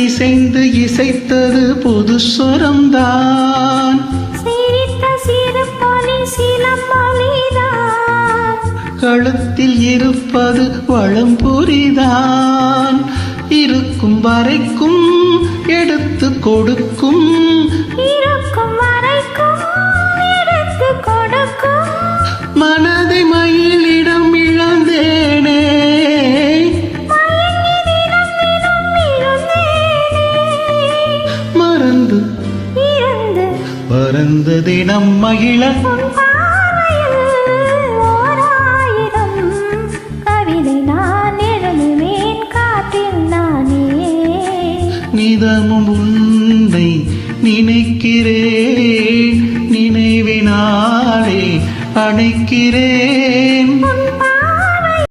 இசைந்து இசைத்தது புது சொரம்தான். சிரித்த சிறுபொலி சிலம்பொலிதான். களத்தில் இருப்பது வளம்புரிதான். இருக்கும் வரைக்கும் எடுத்து கொடுக்கும். இருக்கும் வரைக்கும் எடுத்து கொடுக்கும். மனதை மயிலிடம் இழந்தேனே. மறந்து இருந்து பறந்த தினம் மகிழ உன் பார்வையில் ஓர் ஆயிரம் கவிதை நான் எழுதுவேன் காற்றில் நானே. நிதமும் உன்னை நினைக்கிறேன், நினைவினாலே அணைக்கிறேன்.